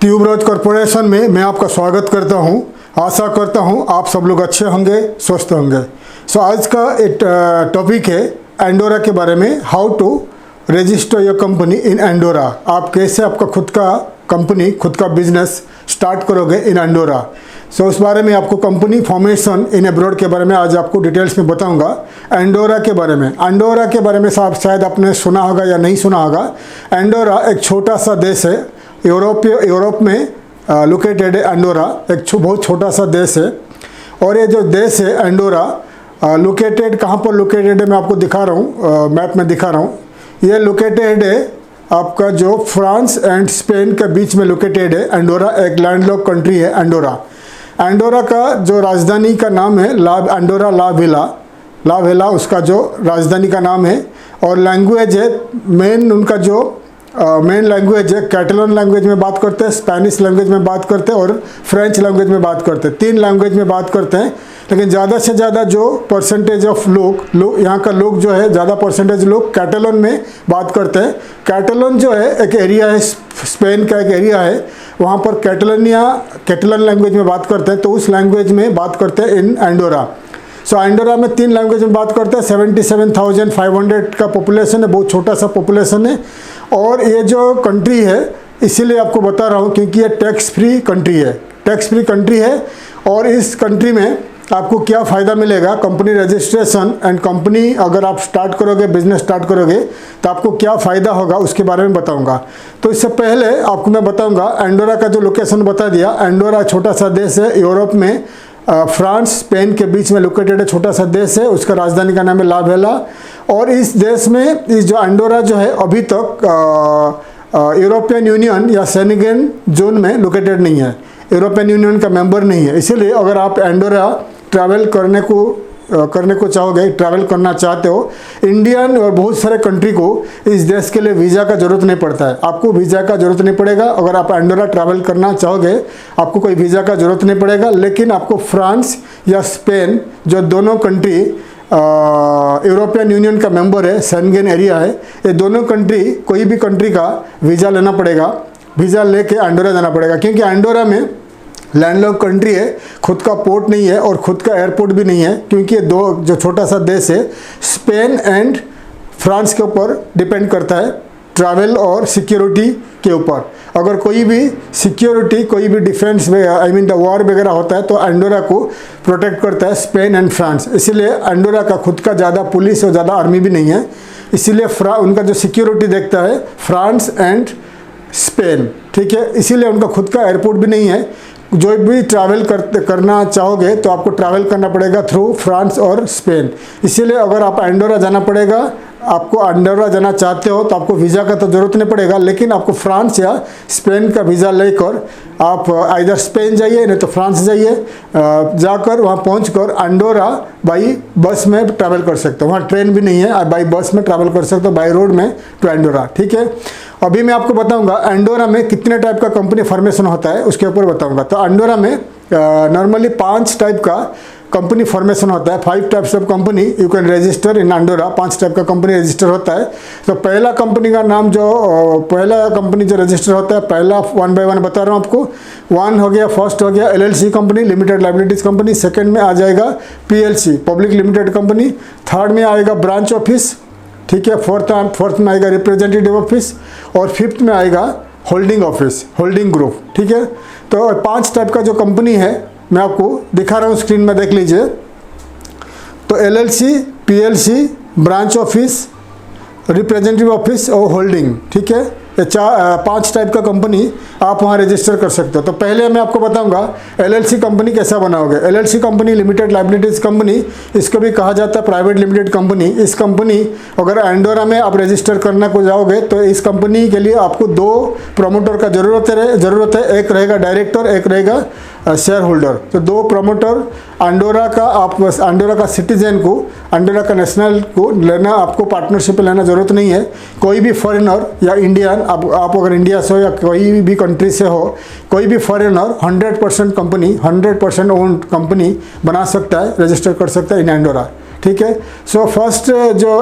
Tuberose corporation में मैं आपका स्वागत करता हूं। आशा करता हूं आप सब लोग अच्छे होंगे, स्वस्थ होंगे। आज का एक टॉपिक है एंडोरा के बारे में, how to register your company in Andorra. आप कैसे आपका खुद का कंपनी, खुद का बिजनेस स्टार्ट करोगे इन एंडोरा। उस बारे में आपको कंपनी फॉर्मेशन इन अब्रॉड के बारे में आज आपको डिटेल्स में बताऊंगा। एंडोरा के बारे में, एंडोरा के बारे में शायद आपने सुना होगा या नहीं सुना होगा। एंडोरा एक छोटा सा देश है, यूरोप में लोकेटेड है। एंडोरा एक बहुत छोटा सा देश है और ये जो देश है एंडोरा लोकेटेड कहाँ पर लोकेटेड है मैं आपको दिखा रहा हूँ, मैप में दिखा रहा हूँ। ये लोकेटेड है आपका जो फ्रांस एंड स्पेन के बीच में लोकेटेड है। एंडोरा एक लैंडलॉक कंट्री है। एंडोरा का जो राजधानी का नाम है एंडोरा ला वेला उसका जो राजधानी का नाम है। और लैंग्वेज है उनका जो मेन लैंग्वेज है, कैटलन लैंग्वेज में बात करते हैं, स्पेनिश लैंग्वेज में बात करते हैं और फ्रेंच लैंग्वेज में बात करते हैं। 3 लैंग्वेज में बात करते हैं। लेकिन ज़्यादा से ज़्यादा जो परसेंटेज ऑफ लोग यहाँ का लोग जो है, ज़्यादा परसेंटेज लोग कैटलन में बात करते हैं। कैटलन जो है एक एरिया है, स्पेन का एक एरिया है, वहाँ पर कैटलन लैंग्वेज में बात करते हैं। तो उस लैंग्वेज में बात करते हैं इन एंडोरा। एंडोरा में 3 लैंग्वेज में बात करते हैं। 77,500 का पॉपुलेशन है, बहुत छोटा सा पॉपुलेशन है। और ये जो कंट्री है इसीलिए आपको बता रहा हूँ क्योंकि ये टैक्स फ्री कंट्री है। और इस कंट्री में आपको क्या फ़ायदा मिलेगा, कंपनी रजिस्ट्रेशन एंड कंपनी अगर आप स्टार्ट करोगे, बिजनेस स्टार्ट करोगे तो आपको क्या फ़ायदा होगा उसके बारे में बताऊंगा। तो इससे पहले आपको मैं बताऊंगा एंडोरा का जो लोकेशन बता दिया। एंडोरा छोटा सा देश है, यूरोप में फ्रांस स्पेन के बीच में लोकेटेड है, छोटा सा देश है। उसका राजधानी का नाम है ला वेला। और इस देश में इस जो एंडोरा जो है अभी तक यूरोपियन यूनियन या शेंगेन जोन में लोकेटेड नहीं है, यूरोपियन यूनियन का मेंबर नहीं है। इसीलिए अगर आप एंडोरा ट्रैवल करने को चाहोगे, ट्रैवल करना चाहते हो, इंडियन और बहुत सारे कंट्री को इस देश के लिए वीज़ा का ज़रूरत नहीं पड़ता है। आपको वीज़ा का ज़रूरत नहीं पड़ेगा। अगर आप एंडोरा ट्रैवल करना चाहोगे आपको कोई वीज़ा का ज़रूरत नहीं पड़ेगा। लेकिन आपको फ्रांस या स्पेन जो दोनों कंट्री यूरोपियन यूनियन का मेंबर है, शेंगेन एरिया है, ये दोनों कंट्री कोई भी कंट्री का वीज़ा लेना पड़ेगा, वीज़ा लेके एंडोरा जाना पड़ेगा। क्योंकि एंडोरा में लैंडलॉक कंट्री है, खुद का पोर्ट नहीं है और खुद का एयरपोर्ट भी नहीं है। क्योंकि ये दो जो छोटा सा देश है स्पेन एंड फ्रांस के ऊपर डिपेंड करता है ट्रैवल और सिक्योरिटी के ऊपर। अगर कोई भी सिक्योरिटी, कोई भी डिफेंस द वॉर वगैरह होता है तो एंडोरा को प्रोटेक्ट करता है स्पेन एंड फ्रांस। इसीलिए एंडोरा का खुद का ज़्यादा पुलिस और ज़्यादा आर्मी भी नहीं है। इसीलिए उनका जो सिक्योरिटी देखता है फ्रांस एंड स्पेन, ठीक है। इसीलिए उनका खुद का एयरपोर्ट भी नहीं है। जो भी ट्रैवल करना चाहोगे तो आपको ट्रैवल करना पड़ेगा थ्रू फ्रांस और स्पेन। इसीलिए अगर आप एंडोरा जाना पड़ेगा, आपको एंडोरा जाना चाहते हो तो आपको वीज़ा का तो ज़रूरत नहीं पड़ेगा। लेकिन आपको फ्रांस या स्पेन का वीज़ा लेकर आप इधर स्पेन जाइए नहीं तो फ्रांस जाइए, जाकर वहाँ पहुँचकर एंडोरा बाई बस में ट्रैवल कर सकते हो। वहाँ ट्रेन भी नहीं है, बाई बस में ट्रैवल कर सकते हो, बाई रोड में टू एंडोरा, ठीक है। अभी मैं आपको बताऊंगा एंडोरा में कितने टाइप का कंपनी फॉर्मेशन होता है, उसके ऊपर बताऊंगा। तो एंडोरा में नॉर्मली 5 टाइप का कंपनी फॉर्मेशन होता है। 5 types of company you can register in Andorra. 5 type का कंपनी रजिस्टर होता है। तो पहला कंपनी जो रजिस्टर होता है, पहला 1 बाय 1 बता रहा हूँ आपको। 1 हो गया, फर्स्ट हो गया LLC company, limited liabilities company. Second में आ जाएगा PLC, public limited company. Third में आएगा ब्रांच ऑफिस, ठीक है। फोर्थ में आएगा रिप्रेजेंटेटिव ऑफिस और 5th में आएगा होल्डिंग ऑफिस, होल्डिंग ग्रुप, ठीक है। तो 5 टाइप का जो कंपनी है मैं आपको दिखा रहा हूँ, स्क्रीन में देख लीजिए। तो LLC, PLC, branch office, representative office और होल्डिंग, ठीक है। ये 5 टाइप का कंपनी आप वहाँ रजिस्टर कर सकते हो। तो पहले मैं आपको बताऊंगा LLC कंपनी कैसा बनाओगे। LLC company limited liabilities company, इसको भी कहा जाता है प्राइवेट लिमिटेड कंपनी। इस कंपनी अगर एंडोरा में आप रजिस्टर करने को जाओगे तो इस कंपनी के लिए आपको 2 प्रमोटर का ज़रूरत है। एक रहेगा डायरेक्टर, एक रहेगा शेयर होल्डर। तो 2 प्रमोटर एंडोरा का सिटीजन को, एंडोरा का नेशनल को लेना, आपको पार्टनरशिप लेना ज़रूरत नहीं है। कोई भी फॉरेनर या इंडियन, आप अगर इंडिया से हो या कोई भी कंट्री से हो, कोई भी फॉरेनर 100% कंपनी, 100% ओन्ड कंपनी बना सकता है, रजिस्टर कर सकता है इन एंडोरा, ठीक है। सो फर्स्ट जो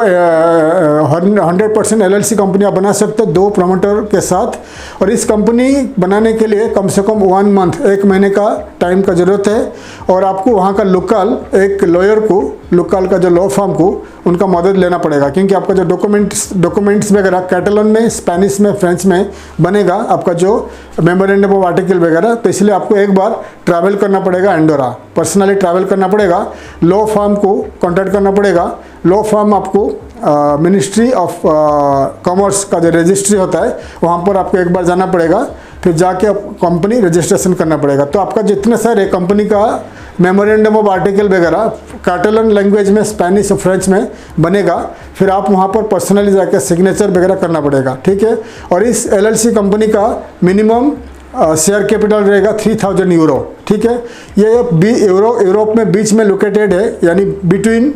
100% LLC कंपनी आप बना सकते हो 2 प्रमोटर के साथ, और इस कंपनी बनाने के लिए कम से कम 1 मंथ 1 महीने का टाइम का ज़रूरत है। और आपको वहाँ का लोकल एक लॉयर को, लोकल का जो लॉ फर्म को, उनका मदद लेना पड़ेगा, क्योंकि आपका जो डॉक्यूमेंट्स वगैरह कैटलन में, स्पेनिश में, फ्रेंच में बनेगा आपका जो मेमोरेंडम ऑफ आर्टिकल वगैरह। तो इसलिए आपको एक बार ट्रैवल करना पड़ेगा एंडोरा, पर्सनली ट्रैवल करना पड़ेगा, लॉ फर्म को कॉन्टैक्ट करना पड़ेगा। लॉ फर्म आपको मिनिस्ट्री ऑफ कॉमर्स का जो रजिस्ट्री होता है वहाँ पर आपको एक बार जाना पड़ेगा, फिर जाके कंपनी रजिस्ट्रेशन करना पड़ेगा। तो आपका जितने सारे कंपनी का मेमोरेंडम ऑफ आर्टिकल वगैरह कैटलन लैंग्वेज में, स्पेनिश और फ्रेंच में बनेगा, फिर आप वहाँ पर पर्सनली जाकर सिग्नेचर वगैरह करना पड़ेगा, ठीक है। और इस LLC कंपनी का मिनिमम शेयर कैपिटल रहेगा 3000 यूरो, ठीक है। ये यूरोप में बीच में लोकेटेड है, यानी बिटवीन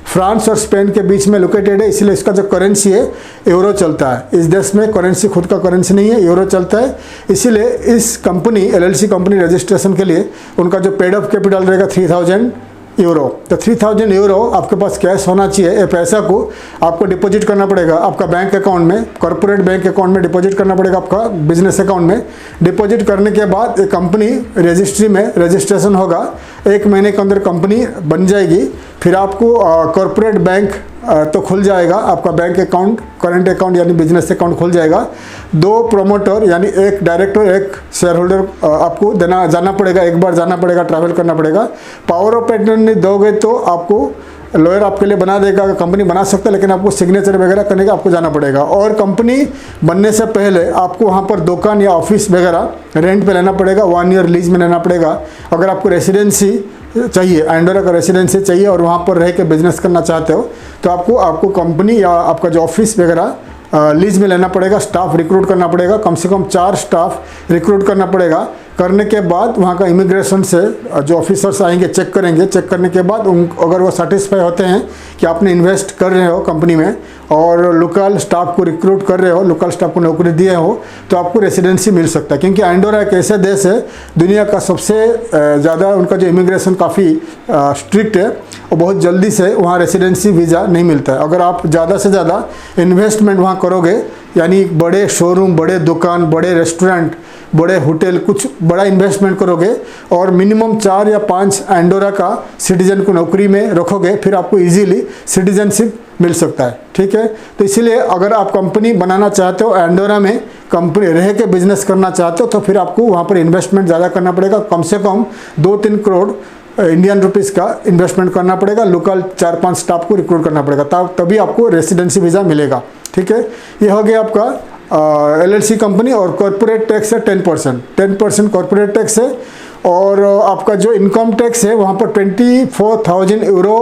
फ्रांस और स्पेन के बीच में लोकेटेड है, इसलिए इसका जो करेंसी है यूरो चलता है। इस देश में करेंसी खुद का करेंसी नहीं है, यूरो चलता है। इसीलिए इस कंपनी LLC कंपनी रजिस्ट्रेशन के लिए उनका जो पेड अप कैपिटल रहेगा 3000 यूरो। तो 3000 यूरो आपके पास कैश होना चाहिए। ये पैसा को आपको डिपॉजिट करना पड़ेगा आपका बैंक अकाउंट में, कॉर्पोरेट बैंक अकाउंट में डिपॉजिट करना पड़ेगा, आपका बिजनेस अकाउंट में। डिपॉजिट करने के बाद एक कंपनी रजिस्ट्री में रजिस्ट्रेशन होगा, 1 महीने के अंदर कंपनी बन जाएगी। फिर आपको कॉर्पोरेट बैंक तो खुल जाएगा, आपका बैंक अकाउंट, करंट अकाउंट यानी बिजनेस अकाउंट खुल जाएगा। 2 प्रमोटर यानी एक डायरेक्टर, एक शेयर होल्डर आपको जाना पड़ेगा, एक बार जाना पड़ेगा, ट्रैवल करना पड़ेगा। पावर ऑफ अटर्नी दोगे तो आपको लॉयर आपके लिए बना देगा, कंपनी बना सकता है, लेकिन आपको सिग्नेचर वगैरह करने का आपको जाना पड़ेगा। और कंपनी बनने से पहले आपको वहाँ पर दुकान या ऑफिस वगैरह रेंट पे लेना पड़ेगा, 1 ईयर लीज में लेना पड़ेगा। अगर आपको रेसिडेंसी चाहिए, एंडोरा का रेसिडेंसी चाहिए और वहाँ पर रह के बिजनेस करना चाहते हो, तो आपको कंपनी या आपका जो ऑफिस वगैरह लीज में लेना पड़ेगा। स्टाफ रिक्रूट करना पड़ेगा, कम से कम 4 स्टाफ रिक्रूट करना पड़ेगा। करने के बाद वहाँ का इमिग्रेशन से जो ऑफिसर्स आएंगे चेक करेंगे, चेक करने के बाद अगर वो सेटिस्फाई होते हैं कि आपने इन्वेस्ट कर रहे हो कंपनी में और लोकल स्टाफ को रिक्रूट कर रहे हो, लोकल स्टाफ को नौकरी दिए हो, तो आपको रेसिडेंसी मिल सकता है। क्योंकि एंडोरा एक ऐसा देश है दुनिया का सबसे ज़्यादा, उनका जो इमिग्रेशन काफ़ी स्ट्रिक्ट है और बहुत जल्दी से वहाँ रेसिडेंसी वीज़ा नहीं मिलता है। अगर आप ज़्यादा से ज़्यादा इन्वेस्टमेंट वहाँ करोगे, यानी बड़े शोरूम, बड़े दुकान, बड़े रेस्टोरेंट, बड़े होटल, कुछ बड़ा इन्वेस्टमेंट करोगे और मिनिमम 4 या 5 एंडोरा का सिटीजन को नौकरी में रखोगे, फिर आपको इजीली सिटीजनशिप मिल सकता है, ठीक है। तो इसीलिए अगर आप कंपनी बनाना चाहते हो, एंडोरा में कंपनी रह के बिजनेस करना चाहते हो, तो फिर आपको वहाँ पर इन्वेस्टमेंट ज़्यादा करना पड़ेगा। कम से कम 2-3 करोड़ इंडियन रुपीज़ का इन्वेस्टमेंट करना पड़ेगा, लोकल 4-5 स्टाफ को रिक्रूट करना पड़ेगा, तभी आपको रेसिडेंसी वीज़ा मिलेगा, ठीक है। ये हो गया आपका LLC कंपनी। और कॉर्पोरेट टैक्स है 10% कॉर्पोरेट टैक्स है। और आपका जो इनकम टैक्स है वहाँ पर 24,000 यूरो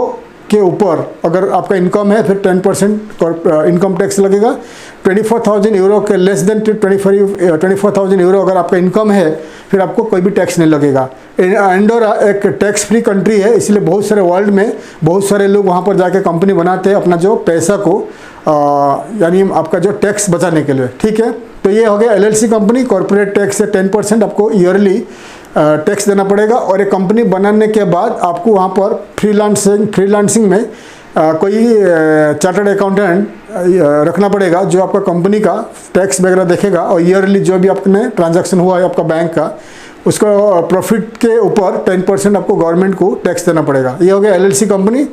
के ऊपर अगर आपका इनकम है, फिर 10% इनकम टैक्स लगेगा। 24,000 यूरो के लेस देन 24,000 यूरो अगर आपका इनकम है, फिर आपको कोई भी टैक्स नहीं लगेगा। एंडोरा एक टैक्स फ्री कंट्री है, इसलिए बहुत सारे वर्ल्ड में बहुत सारे लोग वहाँ पर जाके कंपनी बनाते हैं अपना जो पैसा को, यानी आपका जो टैक्स बचाने के लिए, ठीक है। तो ये हो गया LLC कंपनी। कॉर्पोरेट टैक्स है 10%, आपको ईयरली टैक्स देना पड़ेगा। और एक कंपनी बनाने के बाद आपको वहाँ पर फ्रीलांसिंग में कोई चार्टर्ड अकाउंटेंट रखना पड़ेगा, जो आपका कंपनी का टैक्स वगैरह देखेगा और ईयरली जो भी आपने ट्रांजैक्शन हुआ है आपका बैंक का, उसका प्रॉफिट के ऊपर 10% आपको गवर्नमेंट को टैक्स देना पड़ेगा। ये हो गया LLC कंपनी।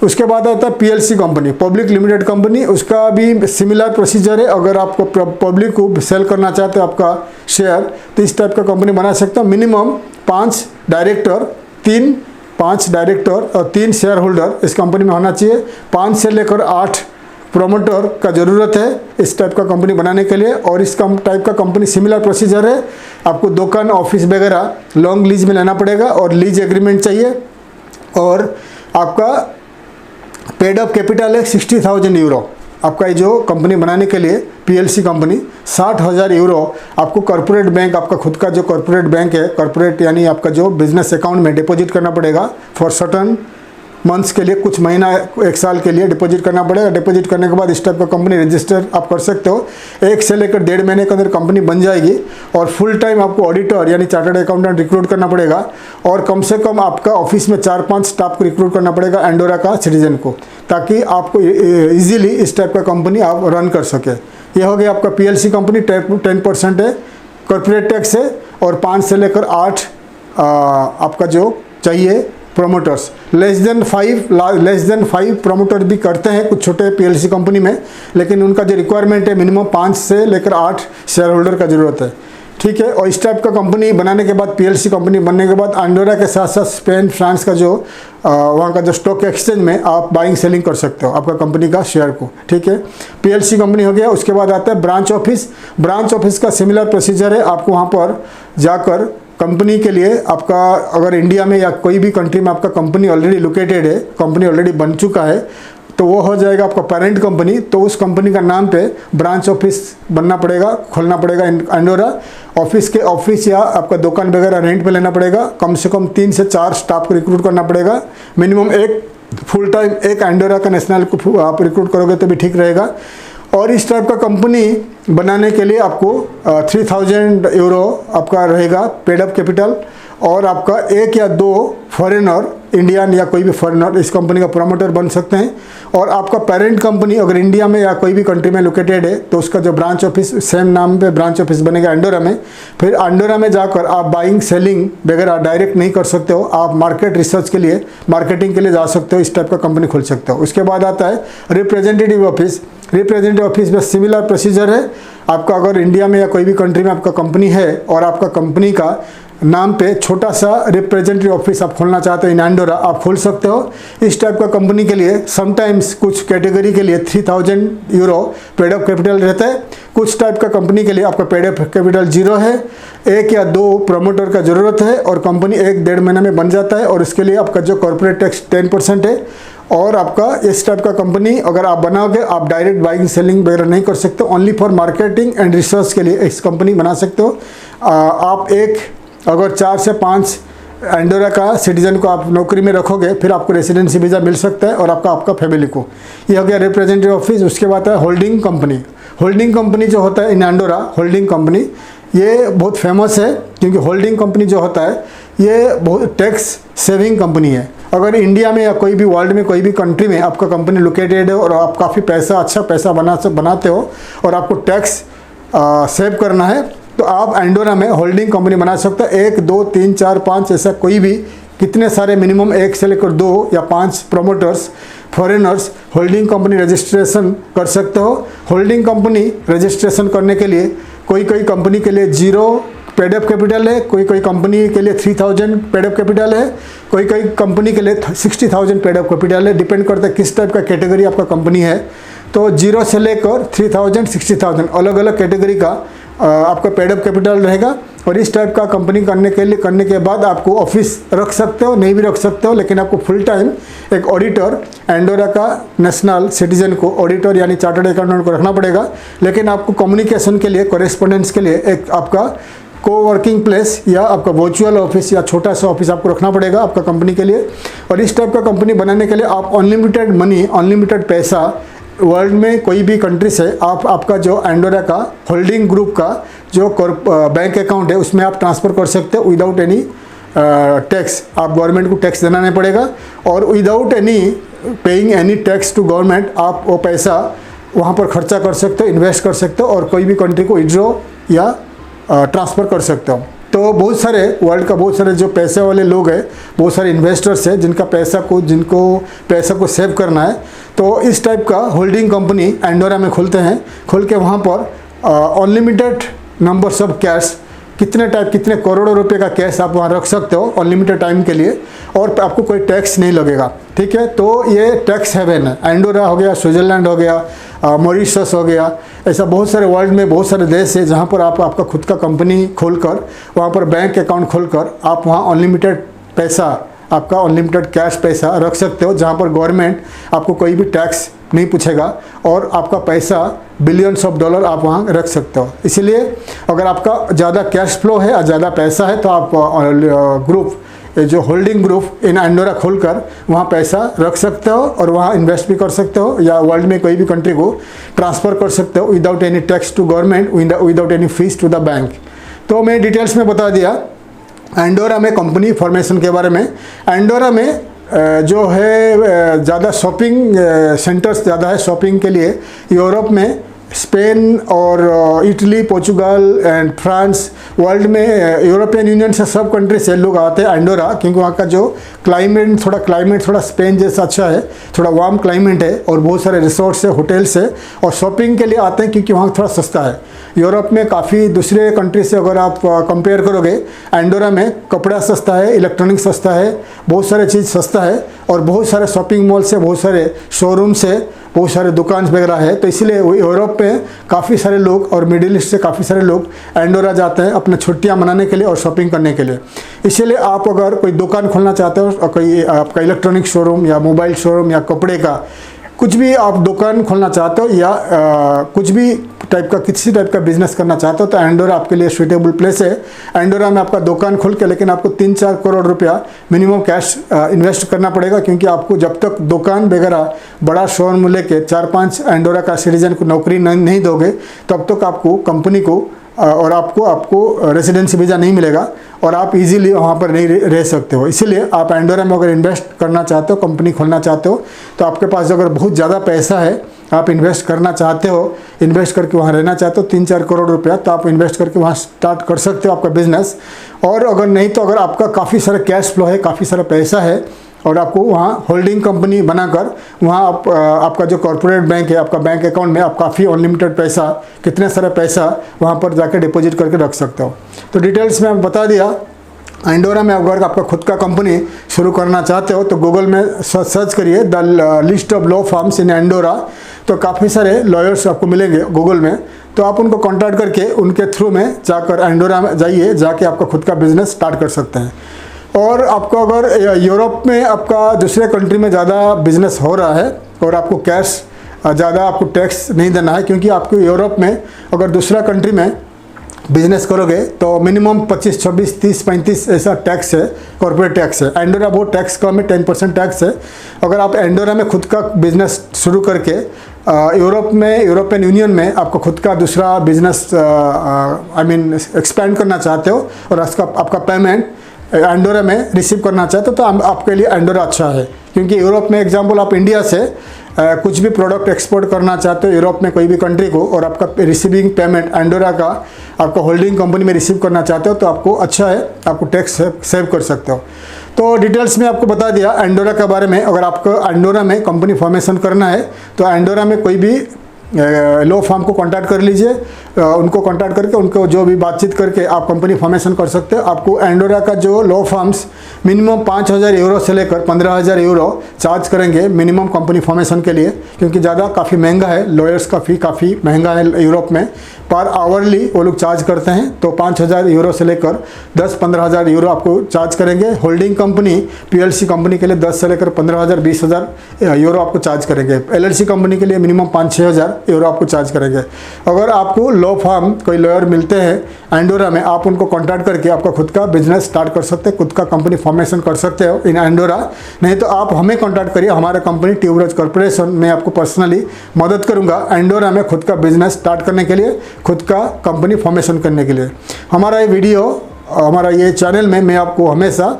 उसके बाद आता है PLC company, public limited company. उसका भी सिमिलर प्रोसीजर है। अगर आपको पब्लिक को सेल करना चाहते हो आपका शेयर, तो इस टाइप का कंपनी बना सकते हो। मिनिमम 5 डायरेक्टर और 3 शेयर होल्डर इस कंपनी में होना चाहिए। 5 से लेकर 8 प्रोमोटर का ज़रूरत है इस टाइप का कंपनी बनाने के लिए। और इस टाइप का कंपनी सिमिलर प्रोसीजर है, आपको दुकान, ऑफिस वगैरह लॉन्ग लीज में लेना पड़ेगा और लीज एग्रीमेंट चाहिए। और आपका पेड अप कैपिटल है 60,000 यूरो। आपका जो कंपनी बनाने के लिए PLC कंपनी 60,000 यूरो आपको कॉर्पोरेट बैंक, आपका खुद का जो कॉर्पोरेट बैंक है, कॉर्पोरेट यानी आपका जो बिजनेस अकाउंट में डिपॉजिट करना पड़ेगा फॉर सर्टन मंथ्स के लिए, कुछ महीना, एक साल के लिए डिपॉजिट करना पड़ेगा। डिपॉजिट करने के बाद इस टाइप का कंपनी रजिस्टर आप कर सकते हो। 1 से लेकर 1.5 महीने के अंदर कंपनी बन जाएगी और फुल टाइम आपको ऑडिटर यानी चार्टर्ड अकाउंटेंट रिक्रूट करना पड़ेगा और कम से कम आपका ऑफिस में 4-5 स्टाफ को रिक्रूट करना पड़ेगा एंडोरा का सिटीजन को, ताकि आपको ईजिली इस टाइप का कंपनी आप रन कर सके। ये हो गया आपका पीएलसी कंपनी, 10% है, कॉर्पोरेट टैक्स है और 5 से लेकर 8 आपका जो चाहिए प्रोमोटर्स। लेस देन 5 प्रोमोटर भी करते हैं कुछ छोटे पीएलसी कंपनी में, लेकिन उनका जो रिक्वायरमेंट है मिनिमम 5 से लेकर 8 शेयर होल्डर का ज़रूरत है, ठीक है। और इस टाइप का कंपनी बनाने के बाद, पीएलसी कंपनी बनने के बाद एंडोरा के साथ साथ स्पेन, फ्रांस का जो वहाँ का जो स्टॉक एक्सचेंज में आप बाइंग सेलिंग कर सकते हो आपका कंपनी का शेयर को, ठीक है। पीएलसी कंपनी हो गया। उसके बाद आता है ब्रांच ऑफिस। ब्रांच ऑफिस का सिमिलर प्रोसीजर है। आपको वहाँ पर जाकर कंपनी के लिए आपका, अगर इंडिया में या कोई भी कंट्री में आपका कंपनी ऑलरेडी लोकेटेड है, कंपनी ऑलरेडी बन चुका है, तो वो हो जाएगा आपका पेरेंट कंपनी। तो उस कंपनी का नाम पे ब्रांच ऑफिस बनना पड़ेगा, खोलना पड़ेगा एंडोरा। ऑफिस या आपका दुकान वगैरह रेंट पे लेना पड़ेगा। कम से कम 3 से 4 स्टाफ को रिक्रूट करना पड़ेगा। मिनिमम एक फुल टाइम एक एंडोरा का नेशनल को आप रिक्रूट करोगे तो भी ठीक रहेगा। और इस टाइप का कंपनी बनाने के लिए आपको 3000 यूरो आपका रहेगा पेड अप कैपिटल, और आपका 1 या 2 फॉरेनर, इंडियन या कोई भी फॉरेनर इस कंपनी का प्रमोटर बन सकते हैं। और आपका पेरेंट कंपनी अगर इंडिया में या कोई भी कंट्री में लोकेटेड है तो उसका जो ब्रांच ऑफिस सेम नाम पे ब्रांच ऑफिस बनेगा एंडोरा में। फिर एंडोरा में जाकर आप बाइंग सेलिंग वगैरह डायरेक्ट नहीं कर सकते हो, आप मार्केट रिसर्च के लिए, मार्केटिंग के लिए जा सकते हो, इस टाइप का कंपनी खोल सकते हो। उसके बाद आता है रिप्रेजेंटेटिव ऑफिस। रिप्रेजेंटेटिव ऑफिस में सिमिलर प्रोसीजर है। आपका अगर इंडिया में या कोई भी कंट्री में आपका कंपनी है और आपका कंपनी का नाम पे छोटा सा रिप्रेजेंटेटिव ऑफिस आप खोलना चाहते हो इन एंडोरा, आप खोल सकते हो। इस टाइप का कंपनी के लिए समटाइम्स कुछ कैटेगरी के लिए 3000 यूरो पेड अप कैपिटल रहता है। कुछ टाइप का कंपनी के लिए आपका पेड अप कैपिटल 0 है। 1 या 2 प्रमोटर का ज़रूरत है और कंपनी 1-1.5 महीने में बन जाता है। और इसके लिए आपका जो कॉर्पोरेट टैक्स 10% है। और आपका इस टाइप का कंपनी अगर आप बनाओगे, आप डायरेक्ट बाइंग सेलिंग वगैरह नहीं कर सकते, only for marketing and research के लिए इस कंपनी बना सकते हो। आप अगर 4 से 5 एंडोरा का सिटीजन को आप नौकरी में रखोगे, फिर आपको रेसिडेंसी वीज़ा मिल सकता है और आपका फैमिली को। ये हो गया रिप्रेजेंटेटिव ऑफिस। उसके बाद है होल्डिंग कंपनी। होल्डिंग कंपनी जो होता है इन एंडोरा, होल्डिंग कंपनी ये बहुत फेमस है, क्योंकि होल्डिंग कंपनी जो होता है ये बहुत टैक्स सेविंग कंपनी है। अगर इंडिया में या कोई भी वर्ल्ड में कोई भी कंट्री में आपका कंपनी लोकेटेड है और आप काफ़ी अच्छा पैसा बनाते हो और आपको टैक्स सेव करना है, तो आप एंडोरा में होल्डिंग कंपनी बना सकते हो। 1, 2, 3, 4, 5 ऐसा कोई भी, कितने सारे, मिनिमम 1 से लेकर 2 या 5 promoters foreigners holding company registration कर सकते हो। होल्डिंग कंपनी रजिस्ट्रेशन करने के लिए कोई कंपनी के लिए 0 पेड अप कैपिटल है, कोई कंपनी के लिए 3000 पेड अप कैपिटल है, कोई कंपनी के लिए 60,000 पेड अप कैपिटल है। डिपेंड करता है किस टाइप का कैटेगरी आपका कंपनी है। तो 0 से लेकर 3000, 60,000 अलग अलग कैटेगरी का आपका पेड अप कैपिटल रहेगा। और इस टाइप का कंपनी करने के बाद आपको ऑफिस रख सकते हो, नहीं भी रख सकते हो, लेकिन आपको फुल टाइम एक ऑडिटर एंडोरा का नेशनल सिटीजन को, ऑडिटर यानी चार्टर्ड अकाउंटेंट को रखना पड़ेगा। लेकिन आपको कम्युनिकेशन के लिए, कॉरेस्पॉन्डेंस के लिए एक आपका कोवर्किंग प्लेस या आपका वर्चुअल ऑफिस या छोटा सा ऑफिस आपको रखना पड़ेगा आपका कंपनी के लिए। और इस टाइप का कंपनी बनाने के लिए आप अनलिमिटेड मनी, अनलिमिटेड पैसा वर्ल्ड में कोई भी कंट्री से आपका जो एंडोरा का होल्डिंग ग्रुप का जो बैंक अकाउंट है उसमें आप ट्रांसफ़र कर सकते हो विदाउट एनी टैक्स। आप गवर्नमेंट को टैक्स देना नहीं पड़ेगा और without any paying any tax to government आप वो पैसा वहाँ पर खर्चा कर सकते हो, इन्वेस्ट कर सकते हो और कोई भी कंट्री को विड्रॉ या ट्रांसफ़र कर सकते हो। तो बहुत सारे वर्ल्ड का बहुत सारे जो पैसे वाले लोग हैं, बहुत सारे इन्वेस्टर्स हैं जिनको पैसा को सेव करना है, तो इस टाइप का होल्डिंग कंपनी एंडोरा में खोलते हैं। खोल के वहाँ पर अनलिमिटेड नंबर्स ऑफ कैश, कितने करोड़ों रुपए का कैश आप वहाँ रख सकते हो अनलिमिटेड टाइम के लिए और आपको कोई टैक्स नहीं लगेगा, ठीक है। तो ये टैक्स हेवन है। एंडोरा हो गया, स्विट्ज़रलैंड हो गया, मॉरिशस हो गया, ऐसा बहुत सारे वर्ल्ड में बहुत सारे देश है जहाँ पर आप आपका खुद का कंपनी खोलकर वहाँ पर बैंक अकाउंट खोलकर आप वहाँ अनलिमिटेड पैसा, आपका अनलिमिटेड कैश पैसा रख सकते हो, जहाँ पर गवर्नमेंट आपको कोई भी टैक्स नहीं पूछेगा और आपका पैसा बिलियंस ऑफ डॉलर आप वहाँ रख सकते हो। इसीलिए अगर आपका ज़्यादा कैश फ्लो है और ज़्यादा पैसा है तो आप ग्रुप ये जो होल्डिंग ग्रुप इन एंडोरा खोलकर वहाँ पैसा रख सकते हो और वहाँ इन्वेस्ट भी कर सकते हो, या वर्ल्ड में कोई भी कंट्री को ट्रांसफ़र कर सकते हो without any tax to government, without any fees to the bank. तो मैं डिटेल्स में बता दिया एंडोरा में कंपनी फॉर्मेशन के बारे में। एंडोरा में जो है ज़्यादा शॉपिंग सेंटर्स ज़्यादा है शॉपिंग के लिए। यूरोप में स्पेन और Italy, Portugal and France, world में यूरोपियन यूनियन से सब कंट्री से लोग आते हैं एंडोरा, क्योंकि वहाँ का जो क्लाइमेट थोड़ा स्पेन जैसा अच्छा है, थोड़ा वार्म क्लाइमेट है और बहुत सारे रिसोर्ट्स है, होटल्स है, और शॉपिंग के लिए आते हैं क्योंकि वहाँ थोड़ा सस्ता है। यूरोप में काफ़ी दूसरे कंट्री से अगर आप कंपेयर करोगे, एंडोरा में कपड़ा सस्ता है, इलेक्ट्रॉनिक सस्ता है, बहुत सारे चीज़ सस्ता है, और बहुत सारे शॉपिंग मॉल से, बहुत सारे शोरूम से, बहुत सारे दुकान वगैरह है। तो इसलिए यूरोप में काफ़ी सारे लोग और मिडिल ईस्ट से काफ़ी सारे लोग एंडोरा जाते हैं अपने छुट्टियां मनाने के लिए और शॉपिंग करने के लिए। इसीलिए आप अगर कोई दुकान खोलना चाहते हो, और कोई आपका इलेक्ट्रॉनिक शोरूम या मोबाइल शोरूम या कपड़े का कुछ भी आप दुकान खोलना चाहते हो, या कुछ भी टाइप का किसी टाइप का बिजनेस करना चाहते हो, तो एंडोरा आपके लिए सूटेबल प्लेस है। एंडोरा में आपका दुकान खोल के, लेकिन आपको 3-4 करोड़ रुपया मिनिमम कैश इन्वेस्ट करना पड़ेगा, क्योंकि आपको जब तक दुकान वगैरह बड़ा शोरूम लेके 4-5 एंडोरा का सिटीजन को नौकरी नहीं दोगे, तब तक आपको कंपनी को और आपको रेजिडेंसी वीज़ा नहीं मिलेगा और आप इजीली वहाँ पर नहीं रह सकते हो। इसीलिए आप एंडोरा में अगर इन्वेस्ट करना चाहते हो, कंपनी खोलना चाहते हो, तो आपके पास अगर बहुत ज़्यादा पैसा है, आप इन्वेस्ट करना चाहते हो, इन्वेस्ट करके वहाँ रहना चाहते हो 3-4 करोड़ रुपया, तो आप इन्वेस्ट करके वहाँ स्टार्ट कर सकते हो आपका बिजनेस। और अगर नहीं तो अगर आपका काफ़ी सारा कैश फ्लो है, काफ़ी सारा पैसा है, और आपको वहाँ होल्डिंग कंपनी बनाकर वहाँ आपका जो कॉर्पोरेट बैंक है, आपका बैंक अकाउंट में आप काफ़ी अनलिमिटेड पैसा, कितने सारा पैसा वहाँ पर जाकर डिपॉजिट करके रख सकते हो। तो डिटेल्स में बता दिया। एंडोरा में अगर आपका खुद का कंपनी शुरू करना चाहते हो, तो गूगल में सर्च करिए the list of law firms in Andorra, तो काफ़ी सारे लॉयर्स आपको मिलेंगे गूगल में। तो आप उनको कॉन्टैक्ट करके उनके थ्रू में जाकर एंडोरा में जाइए, जाके आपका खुद का बिजनेस स्टार्ट कर सकते हैं। और आपको अगर यूरोप में आपका दूसरे कंट्री में ज़्यादा बिजनेस हो रहा है और आपको कैश ज़्यादा आपको टैक्स नहीं देना है, क्योंकि आपको यूरोप में अगर दूसरा कंट्री में बिजनेस करोगे तो मिनिमम 25, 26, 30, 35 ऐसा टैक्स है, कॉर्पोरेट टैक्स है। एंडोरा बहुत टैक्स कम है, 10% टैक्स है। अगर आप एंडोरा में खुद का बिजनेस शुरू करके यूरोप में, यूरोपियन यूनियन में आपको खुद का दूसरा बिजनेस एक्सपेंड करना चाहते हो और आपका पेमेंट एंडोरा में रिसीव करना चाहते हो, तो आपके लिए एंडोरा अच्छा है। क्योंकि यूरोप में एग्जांपल आप इंडिया से कुछ भी प्रोडक्ट एक्सपोर्ट करना चाहते हो यूरोप में कोई भी कंट्री को, और आपका रिसीविंग पेमेंट एंडोरा का आपका होल्डिंग कंपनी में रिसीव करना चाहते हो, तो आपको अच्छा है, आपको टैक्स सेव कर सकते हो। तो डिटेल्स में आपको बता दिया एंडोरा के बारे में। अगर आपको एंडोरा में कंपनी फॉर्मेशन करना है, तो एंडोरा में कोई भी लॉ फर्म को कांटेक्ट कर लीजिए, उनको कांटेक्ट करके उनको जो भी बातचीत करके आप कंपनी फॉर्मेशन कर सकते हो। आपको एंडोरा का जो लॉ फर्म्स मिनिमम 5,000 यूरो से लेकर 15,000 यूरो चार्ज करेंगे मिनिमम कंपनी फॉर्मेशन के लिए, क्योंकि ज़्यादा काफ़ी महंगा है, लॉयर्स का फी काफ़ी महंगा है यूरोप में। पर आवरली वो लोग चार्ज करते हैं, तो 5,000 यूरो से लेकर 10-15,000 यूरो आपको चार्ज करेंगे। होल्डिंग कंपनी PLC कंपनी के लिए 10 से लेकर 15,000 20,000 यूरो आपको चार्ज करेंगे। LLC कंपनी के लिए मिनिमम 5-6,000 यूरो आपको चार्ज करेंगे। अगर आपको लॉ फर्म कोई लॉयर मिलते हैं एंडोरा में, आप उनको कॉन्टैक्ट करके आपका खुद का बिजनेस स्टार्ट कर सकते हैं, खुद का कंपनी फॉर्मेशन कर सकते हो इन एंडोरा। नहीं तो आप हमें कॉन्टैक्ट करिए, हमारा कंपनी ट्यूबरोज कॉर्पोरेशन, मैं आपको पर्सनली मदद करूंगा एंडोरा में खुद का बिजनेस स्टार्ट करने के लिए, खुद का कंपनी फॉर्मेशन करने के लिए। हमारा ये वीडियो, हमारा ये चैनल में मैं आपको हमेशा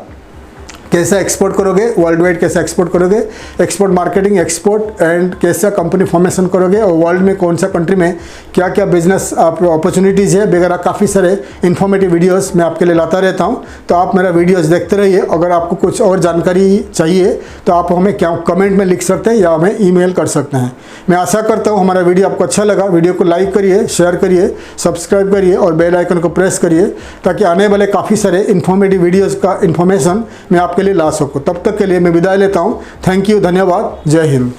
कैसे एक्सपोर्ट करोगे, वर्ल्ड वाइड कैसे एक्सपोर्ट करोगे, एक्सपोर्ट मार्केटिंग, एक्सपोर्ट एंड कैसे कंपनी फॉर्मेशन करोगे, और वर्ल्ड में कौन सा कंट्री में क्या क्या बिजनेस आप अपॉर्चुनिटीज़ है वगैरह, काफ़ी सारे इन्फॉर्मेटिव वीडियोस मैं आपके लिए लाता रहता हूं। तो आप मेरा वीडियोस देखते रहिए। अगर आपको कुछ और जानकारी चाहिए तो आप हमें क्या कमेंट में लिख सकते हैं या हमें ईमेल कर सकते हैं। मैं आशा करता हूँ हमारा वीडियो आपको अच्छा लगा। वीडियो को लाइक करिए, शेयर करिए, सब्सक्राइब करिए और बेल आइकन को प्रेस करिए, ताकि आने वाले काफ़ी सारे इन्फॉर्मेटिव वीडियोज़ का इन्फॉर्मेशन मैं आपके लिए ला सकूं। तब तक के लिए मैं विदाई लेता हूं। थैंक यू, धन्यवाद, जय हिंद।